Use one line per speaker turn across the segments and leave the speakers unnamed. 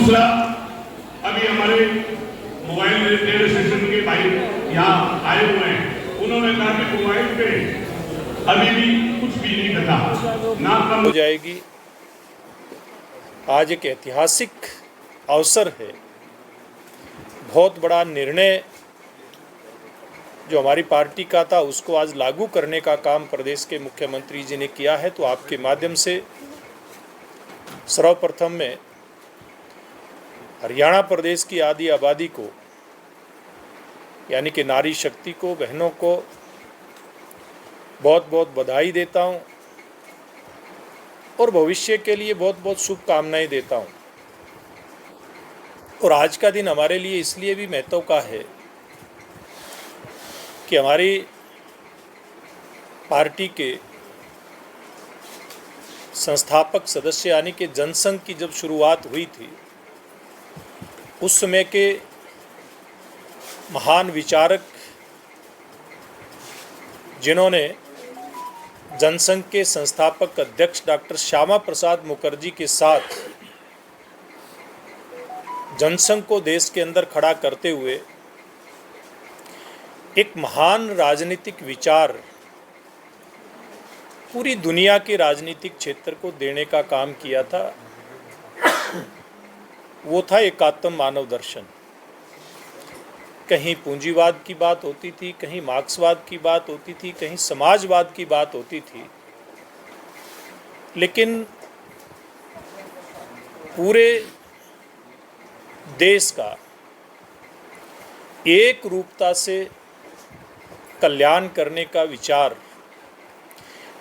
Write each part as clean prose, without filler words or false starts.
दूसरा, अभी हमारे मोबाइल रेडियो स्टेशन के भाई यहाँ आए हुए हैं, उन्होंने कहा कि मोबाइल पे अभी भी कुछ भी नहीं करना ना कम
हो जाएगी। आज एक ऐतिहासिक अवसर है, बहुत बड़ा निर्णय जो हमारी पार्टी का था उसको आज लागू करने का काम प्रदेश के मुख्यमंत्री जी ने किया है। तो आपके माध्यम से सर्वप्रथम में हरियाणा प्रदेश की आधी आबादी को, यानी कि नारी शक्ति को, बहनों को बहुत बहुत बधाई देता हूं और भविष्य के लिए बहुत बहुत शुभकामनाएं देता हूं। और आज का दिन हमारे लिए इसलिए भी महत्व का है कि हमारी पार्टी के संस्थापक सदस्य यानी कि जनसंघ की जब शुरुआत हुई थी, उस समय के महान विचारक जिन्होंने जनसंघ के संस्थापक अध्यक्ष डॉक्टर श्यामा प्रसाद मुखर्जी के साथ जनसंघ को देश के अंदर खड़ा करते हुए एक महान राजनीतिक विचार पूरी दुनिया के राजनीतिक क्षेत्र को देने का काम किया था, वो था एकात्म मानव दर्शन। कहीं पूंजीवाद की बात होती थी, कहीं मार्क्सवाद की बात होती थी, कहीं समाजवाद की बात होती थी, लेकिन पूरे देश का एक रूपता से कल्याण करने का विचार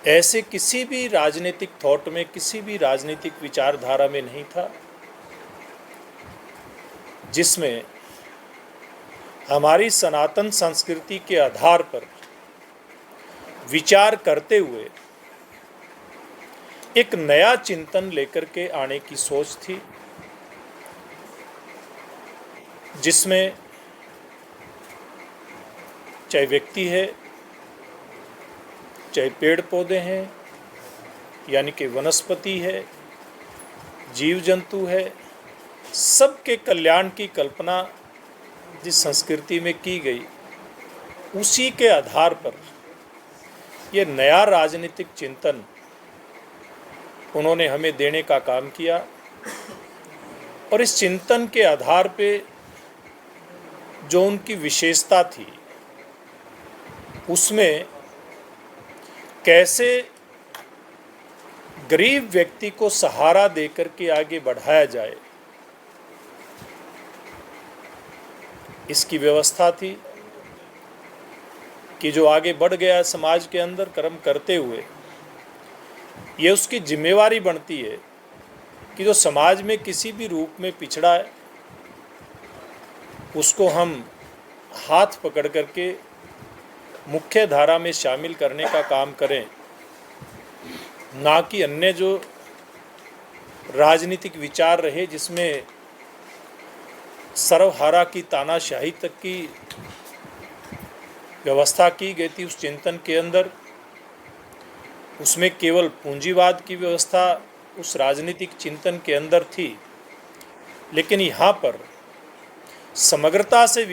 ऐसे किसी भी राजनीतिक थॉट में, किसी भी राजनीतिक विचारधारा में नहीं था जिसमें हमारी सनातन संस्कृति के आधार पर विचार करते हुए एक नया चिंतन लेकर के आने की सोच थी, जिसमें चाहे व्यक्ति है, चाहे पेड़ पौधे हैं, यानी कि वनस्पति है, जीव जंतु है, सबके कल्याण की कल्पना जिस संस्कृति में की गई, उसी के आधार पर ये नया राजनीतिक चिंतन उन्होंने हमें देने का काम किया। और इस चिंतन के आधार पे जो उनकी विशेषता थी, उसमें कैसे गरीब व्यक्ति को सहारा देकर के आगे बढ़ाया जाए, इसकी व्यवस्था थी कि जो आगे बढ़ गया समाज के अंदर कर्म करते हुए, ये उसकी जिम्मेवारी बनती है कि जो समाज में किसी भी रूप में पिछड़ा है उसको हम हाथ पकड़ करके मुख्य धारा में शामिल करने का काम करें, ना कि अन्य जो राजनीतिक विचार रहे जिसमें सर्वहारा की तानाशाही तक की व्यवस्था की गई थी। उस चिंतन के अंदर उसमें केवल पूंजीवाद की व्यवस्था उस राजनीतिक चिंतन के अंदर थी, लेकिन यहाँ पर समग्रता से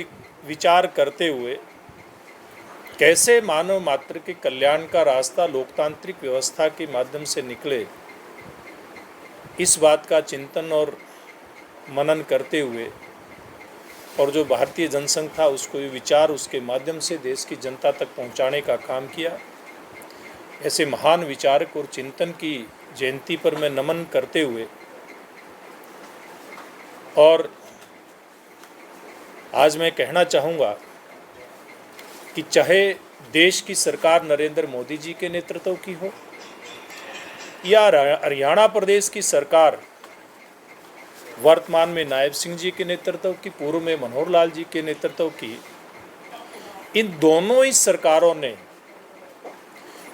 विचार करते हुए कैसे मानव मात्र के कल्याण का रास्ता लोकतांत्रिक व्यवस्था के माध्यम से निकले, इस बात का चिंतन और मनन करते हुए, और जो भारतीय जनसंघ था उसको ये विचार उसके माध्यम से देश की जनता तक पहुंचाने का काम किया। ऐसे महान विचारक और चिंतन की जयंती पर मैं नमन करते हुए, और आज मैं कहना चाहूँगा कि चाहे देश की सरकार नरेंद्र मोदी जी के नेतृत्व की हो या हरियाणा प्रदेश की सरकार वर्तमान में नायब सिंह जी के नेतृत्व की, पूर्व में मनोहर लाल जी के नेतृत्व की, इन दोनों ही सरकारों ने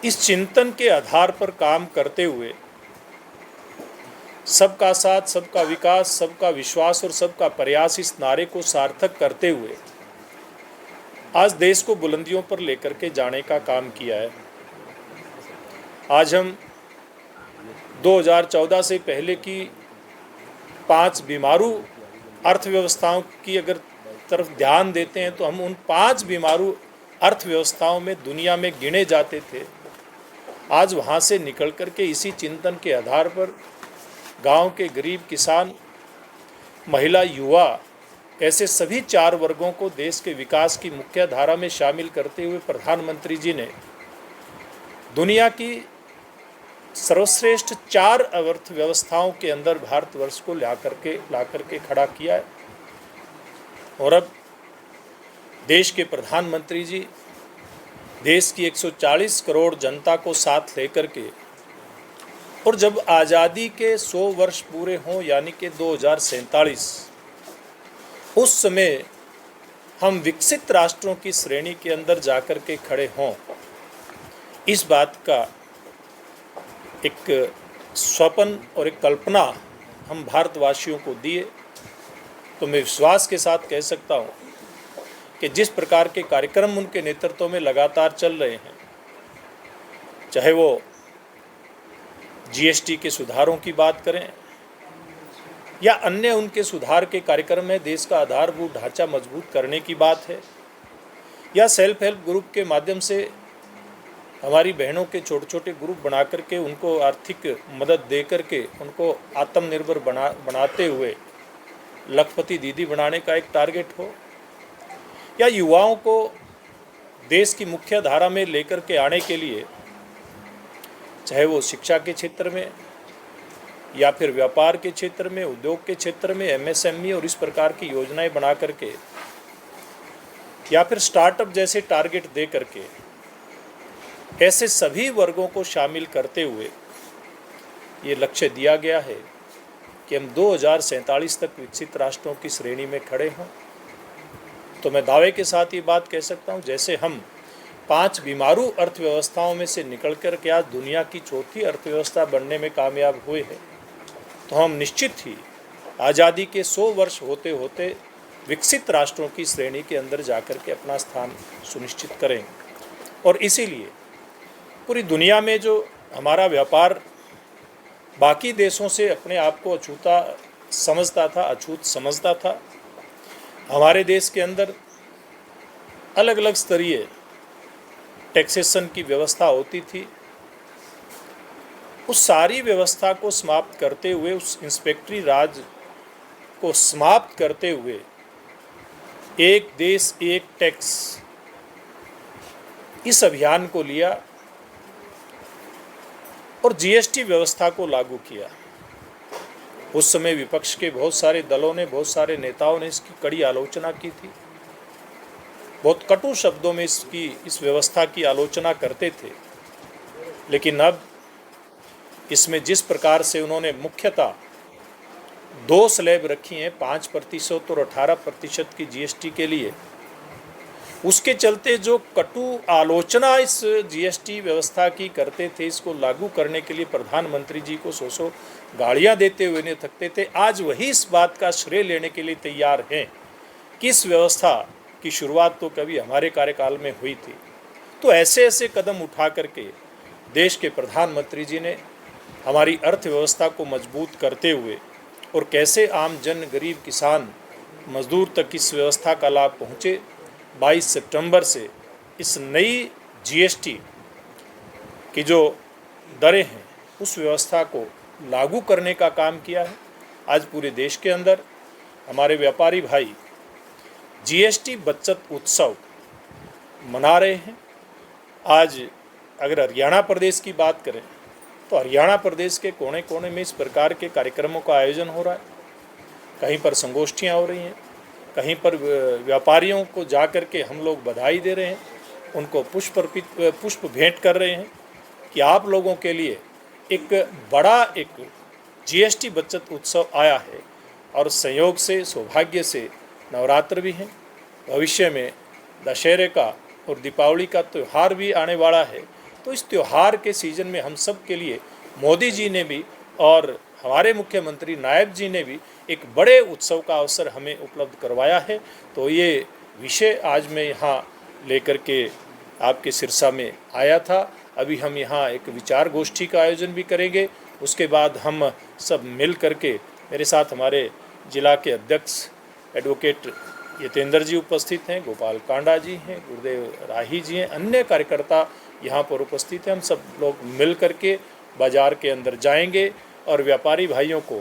इस चिंतन के आधार पर काम करते हुए सबका साथ, सबका विकास, सबका विश्वास और सबका प्रयास इस नारे को सार्थक करते हुए आज देश को बुलंदियों पर लेकर के जाने का काम किया है। आज हम 2014 से पहले की 5 बीमारू अर्थव्यवस्थाओं की अगर तरफ ध्यान देते हैं तो हम उन 5 बीमारू अर्थव्यवस्थाओं में दुनिया में गिने जाते थे। आज वहाँ से निकल कर के इसी चिंतन के आधार पर गांव के गरीब किसान, महिला, युवा, ऐसे सभी 4 वर्गों को देश के विकास की मुख्य धारा में शामिल करते हुए प्रधानमंत्री जी ने दुनिया की सर्वश्रेष्ठ 4 अर्थव्यवस्थाओं के अंदर भारतवर्ष को ला करके खड़ा किया है। और अब देश के प्रधानमंत्री जी देश की 140 करोड़ जनता को साथ लेकर के, और जब आज़ादी के 100 वर्ष पूरे हों यानी कि 2047, उस समय हम विकसित राष्ट्रों की श्रेणी के अंदर जाकर के खड़े हों, इस बात का एक स्वप्न और एक कल्पना हम भारतवासियों को दिए, तो मैं विश्वास के साथ कह सकता हूँ कि जिस प्रकार के कार्यक्रम उनके नेतृत्व में लगातार चल रहे हैं, चाहे वो जीएसटी के सुधारों की बात करें या अन्य उनके सुधार के कार्यक्रम में देश का आधारभूत ढांचा मजबूत करने की बात है, या सेल्फ हेल्प ग्रुप के माध्यम से हमारी बहनों के छोटे छोटे ग्रुप बना करके उनको आर्थिक मदद दे करके उनको आत्मनिर्भर बनाते हुए लखपति दीदी बनाने का एक टारगेट हो, या युवाओं को देश की मुख्य धारा में लेकर के आने के लिए, चाहे वो शिक्षा के क्षेत्र में या फिर व्यापार के क्षेत्र में, उद्योग के क्षेत्र में, एमएसएमई और इस प्रकार की योजनाएं बना करके, या फिर स्टार्टअप जैसे टारगेट दे करके, ऐसे सभी वर्गों को शामिल करते हुए ये लक्ष्य दिया गया है कि हम 2047 तक विकसित राष्ट्रों की श्रेणी में खड़े हों। तो मैं दावे के साथ ये बात कह सकता हूँ, जैसे हम 5 बीमारू अर्थव्यवस्थाओं में से निकल कर के आज दुनिया की 4थी अर्थव्यवस्था बनने में कामयाब हुए हैं, तो हम निश्चित ही आज़ादी के 100 वर्ष होते होते विकसित राष्ट्रों की श्रेणी के अंदर जाकर के अपना स्थान सुनिश्चित करेंगे। और इसीलिए पूरी दुनिया में जो हमारा व्यापार बाकी देशों से अपने आप को अछूत समझता था, हमारे देश के अंदर अलग अलग स्तरीय टैक्सेशन की व्यवस्था होती थी। उस सारी व्यवस्था को समाप्त करते हुए, उस इंस्पेक्टरी राज को समाप्त करते हुए, एक देश एक टैक्स, इस अभियान को लिया और जीएसटी व्यवस्था को लागू किया। उस समय विपक्ष के बहुत सारे दलों ने, बहुत सारे नेताओं ने इसकी कड़ी आलोचना की थी, बहुत कटु शब्दों में इस व्यवस्था की आलोचना करते थे। लेकिन अब इसमें जिस प्रकार से उन्होंने मुख्यतः 2 स्लैब रखी हैं, 5% और 18% की जीएसटी के लिए, उसके चलते जो कटु आलोचना इस जीएसटी व्यवस्था की करते थे, इसको लागू करने के लिए प्रधानमंत्री जी को 100 गाड़ियाँ देते हुए नहीं थकते थे, आज वही इस बात का श्रेय लेने के लिए तैयार हैं कि इस व्यवस्था की शुरुआत तो कभी हमारे कार्यकाल में हुई थी। तो ऐसे ऐसे कदम उठा करके देश के प्रधानमंत्री जी ने हमारी अर्थव्यवस्था को मजबूत करते हुए, और कैसे आम जन, गरीब, किसान, मजदूर तक इस व्यवस्था का लाभ पहुँचे, 22 सितंबर से इस नई जीएसटी की जो दरें हैं उस व्यवस्था को लागू करने का काम किया है। आज पूरे देश के अंदर हमारे व्यापारी भाई जीएसटी बचत उत्सव मना रहे हैं। आज अगर हरियाणा प्रदेश की बात करें तो हरियाणा प्रदेश के कोने कोने में इस प्रकार के कार्यक्रमों का आयोजन हो रहा है। कहीं पर संगोष्ठियाँ हो रही हैं, कहीं पर व्यापारियों को जा कर के हम लोग बधाई दे रहे हैं, उनको पुष्प भेंट कर रहे हैं कि आप लोगों के लिए एक बड़ा एक जीएसटी बचत उत्सव आया है। और संयोग से, सौभाग्य से नवरात्र भी हैं, भविष्य में दशहरे का और दीपावली का त्यौहार भी आने वाला है। तो इस त्यौहार के सीज़न में हम सब के लिए मोदी जी ने भी और हमारे मुख्यमंत्री नायब जी ने भी एक बड़े उत्सव का अवसर हमें उपलब्ध करवाया है। तो ये विषय आज मैं यहाँ लेकर के आपके सिरसा में आया था। अभी हम यहाँ एक विचार गोष्ठी का आयोजन भी करेंगे, उसके बाद हम सब मिल करके मेरे साथ हमारे जिला के अध्यक्ष एडवोकेट यतेंद्र जी उपस्थित हैं, गोपाल कांडा जी हैं, गुरुदेव राही जी हैं, अन्य कार्यकर्ता यहाँ पर उपस्थित हैं। हम सब लोग मिल करके बाज़ार के अंदर जाएंगे और व्यापारी भाइयों को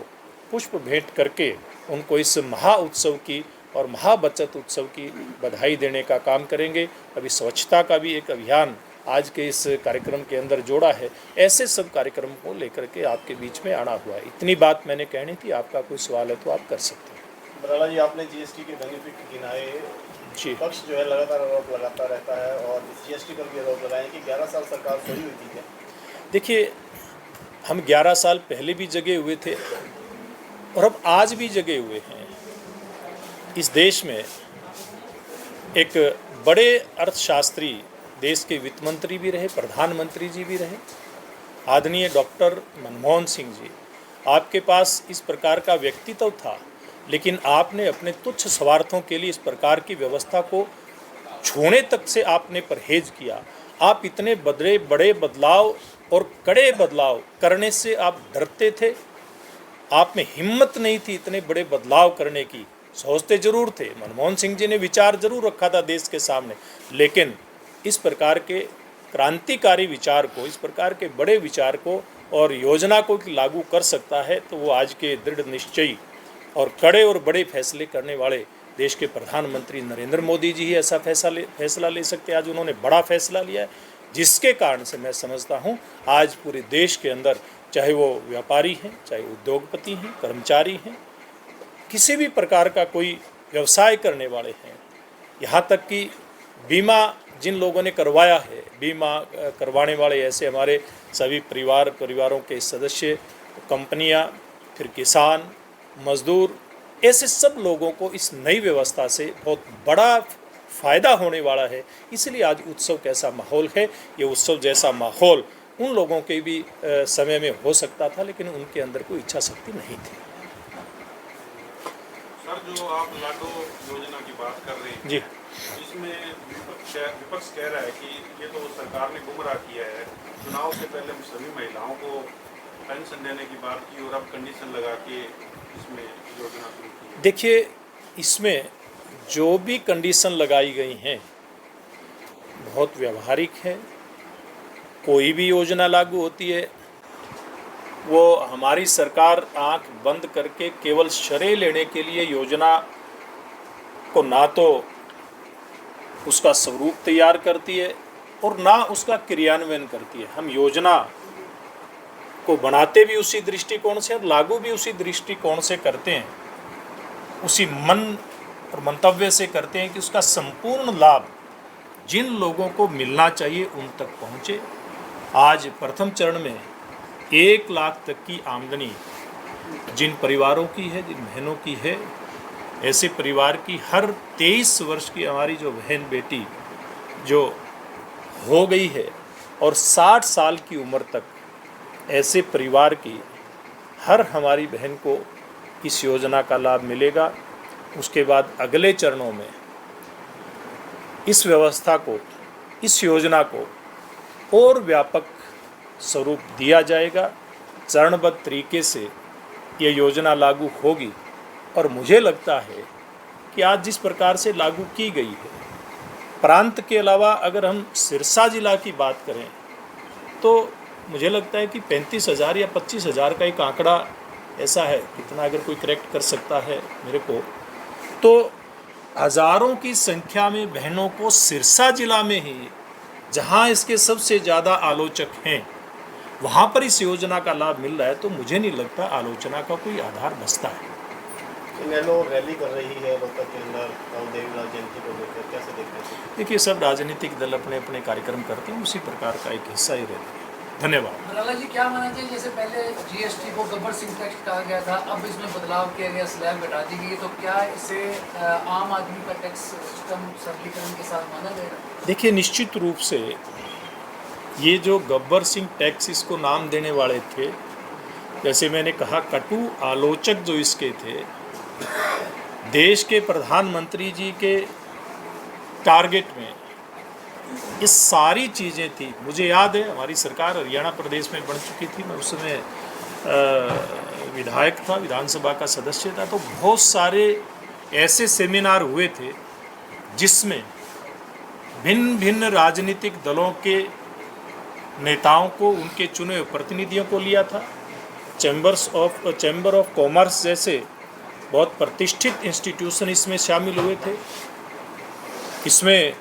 पुष्प भेंट करके उनको इस महा उत्सव की और महा बचत उत्सव की बधाई देने का काम करेंगे। अभी स्वच्छता का भी एक अभियान आज के इस कार्यक्रम के अंदर जोड़ा है। ऐसे सब कार्यक्रम को लेकर के आपके बीच में आना हुआ है। इतनी बात मैंने कहनी थी। आपका कोई सवाल है तो आप कर सकते हैं।
बराला जी, आपने जीएसटी के बेनिफिट गिनाए,
जी,
पक्ष जो है लगातार आरोप लगाता रहता है और जीएसटी पर भी आरोप लगाए कि 11 साल सरकार सोई हुई थी क्या?
देखिए, हम 11 साल पहले भी जगे हुए थे और अब आज भी जगे हुए हैं। इस देश में एक बड़े अर्थशास्त्री, देश के वित्त मंत्री भी रहे, प्रधानमंत्री जी भी रहे, आदरणीय डॉक्टर मनमोहन सिंह जी। आपके पास इस प्रकार का व्यक्तित्व था, लेकिन आपने अपने तुच्छ स्वार्थों के लिए इस प्रकार की व्यवस्था को छूने तक से आपने परहेज किया। आप इतने बड़े बदलाव और कड़े बदलाव करने से आप डरते थे। आप में हिम्मत नहीं थी इतने बड़े बदलाव करने की। सोचते जरूर थे, मनमोहन सिंह जी ने विचार जरूर रखा था देश के सामने, लेकिन इस प्रकार के क्रांतिकारी विचार को, इस प्रकार के बड़े विचार को और योजना को लागू कर सकता है तो वो आज के दृढ़ निश्चयी और कड़े और बड़े फैसले करने वाले देश के प्रधानमंत्री नरेंद्र मोदी जी ही ऐसा फैसला ले सकते हैं। आज उन्होंने बड़ा फैसला लिया है, जिसके कारण से मैं समझता हूँ आज पूरे देश के अंदर, चाहे वो व्यापारी हैं, चाहे उद्योगपति हैं, कर्मचारी हैं, किसी भी प्रकार का कोई व्यवसाय करने वाले हैं, यहाँ तक कि बीमा जिन लोगों ने करवाया है, बीमा करवाने वाले ऐसे हमारे सभी परिवारों के सदस्य, कंपनियाँ, फिर किसान, मजदूर, ऐसे सब लोगों को इस नई व्यवस्था से बहुत बड़ा फ़ायदा होने वाला है। इसलिए आज उत्सव कैसा माहौल है, ये उत्सव जैसा माहौल उन लोगों के भी समय में हो सकता था, लेकिन उनके अंदर कोई इच्छा शक्ति नहीं थी।
सर, जो आप लाडो योजना की बात कर रहे हैं
जी,
इसमें विपक्ष कह रहा है कि ये तो सरकार ने गुमराह किया है। चुनाव से पहले सभी महिलाओं को पेंशन देने की बात की और अब कंडीशन लगा के इसमें योजना शुरू की।
देखिए, इसमें जो भी कंडीशन लगाई गई हैं बहुत व्यवहारिक है। कोई भी योजना लागू होती है वो हमारी सरकार आंख बंद करके केवल शरह लेने के लिए योजना को ना तो उसका स्वरूप तैयार करती है और ना उसका क्रियान्वयन करती है। हम योजना को बनाते भी उसी दृष्टिकोण से और लागू भी उसी दृष्टिकोण से करते हैं, उसी मन और मंतव्य से करते हैं कि उसका संपूर्ण लाभ जिन लोगों को मिलना चाहिए उन तक पहुँचे। आज प्रथम चरण में 1 लाख तक की आमदनी जिन परिवारों की है, जिन बहनों की है, ऐसे परिवार की हर 23 वर्ष की हमारी जो बहन बेटी जो हो गई है और 60 साल की उम्र तक ऐसे परिवार की हर हमारी बहन को इस योजना का लाभ मिलेगा। उसके बाद अगले चरणों में इस व्यवस्था को, इस योजना को और व्यापक स्वरूप दिया जाएगा। चरणबद्ध तरीके से ये योजना लागू होगी और मुझे लगता है कि आज जिस प्रकार से लागू की गई है, प्रांत के अलावा अगर हम सिरसा जिला की बात करें तो मुझे लगता है कि 35,000 या 25,000 का एक आंकड़ा ऐसा है, कितना अगर कोई करेक्ट कर सकता है मेरे को, तो हज़ारों की संख्या में बहनों को सिरसा जिला में ही, जहां इसके सबसे ज़्यादा आलोचक हैं, वहां पर इस योजना का लाभ मिल रहा है। तो मुझे नहीं लगता आलोचना का कोई आधार बचता है।
इनेलो रैली कर रही है रोहतक के अंदर देवीलाल जयंती को लेकर, कैसे देखते हैं?
देखिए, सब राजनीतिक दल अपने अपने कार्यक्रम करते हैं, उसी प्रकार का एक हिस्सा ही रहता है। धन्यवाद।
बराला जी, क्या मानना चाहिए, जैसे पहले जीएसटी को गब्बर सिंह टैक्स कहा गया था, अब इसमें बदलाव किया गया, स्लैब घटा दी गई, तो क्या इसे आम आदमी का टैक्स सिस्टम सरलीकरण के साथ माना जाएगा?
देखिए, निश्चित रूप से ये जो गब्बर सिंह टैक्स इसको नाम देने वाले थे, जैसे मैंने कहा, कटु आलोचक जो इसके थे, देश के प्रधानमंत्री जी के टारगेट में ये सारी चीज़ें थी। मुझे याद है हमारी सरकार हरियाणा प्रदेश में बन चुकी थी, मैं उस समय विधायक था, विधानसभा का सदस्य था, तो बहुत सारे ऐसे सेमिनार हुए थे जिसमें भिन्न भिन्न राजनीतिक दलों के नेताओं को, उनके चुने हुए प्रतिनिधियों को लिया था। चैम्बर ऑफ कॉमर्स जैसे बहुत प्रतिष्ठित इंस्टीट्यूशन इसमें शामिल हुए थे। इसमें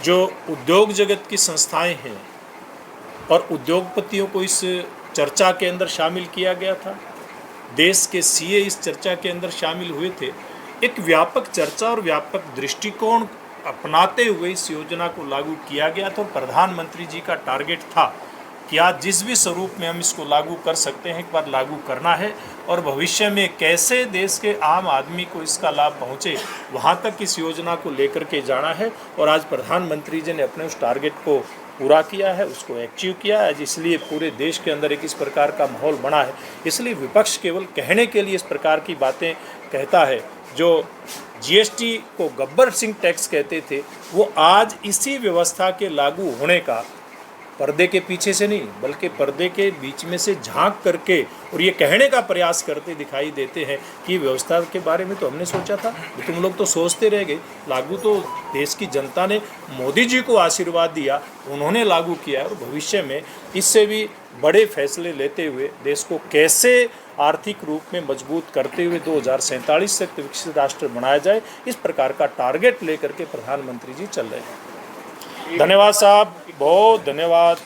जो उद्योग जगत की संस्थाएं हैं और उद्योगपतियों को इस चर्चा के अंदर शामिल किया गया था। देश के सीए इस चर्चा के अंदर शामिल हुए थे। एक व्यापक चर्चा और व्यापक दृष्टिकोण अपनाते हुए इस योजना को लागू किया गया था। प्रधानमंत्री जी का टारगेट था कि आज जिस भी स्वरूप में हम इसको लागू कर सकते हैं, एक बार लागू करना है और भविष्य में कैसे देश के आम आदमी को इसका लाभ पहुंचे, वहां तक इस योजना को लेकर के जाना है। और आज प्रधानमंत्री जी ने अपने उस टारगेट को पूरा किया है, उसको अचीव किया है। इसलिए पूरे देश के अंदर एक इस प्रकार का माहौल बना है। इसलिए विपक्ष केवल कहने के लिए इस प्रकार की बातें कहता है। जो जीएसटी को गब्बर सिंह टैक्स कहते थे, वो आज इसी व्यवस्था के लागू होने का पर्दे के पीछे से नहीं बल्कि पर्दे के बीच में से झांक करके और ये कहने का प्रयास करते दिखाई देते हैं कि व्यवस्था के बारे में तो हमने सोचा था, तुम लोग तो सोचते रह गए। लागू तो देश की जनता ने मोदी जी को आशीर्वाद दिया, उन्होंने लागू किया और भविष्य में इससे भी बड़े फैसले लेते हुए देश को कैसे आर्थिक रूप में मजबूत करते हुए 2047 तक विकसित राष्ट्र बनाया जाए, इस प्रकार का टारगेट लेकर के प्रधानमंत्री जी चल रहे हैं। धन्यवाद साहब, बहुत धन्यवाद।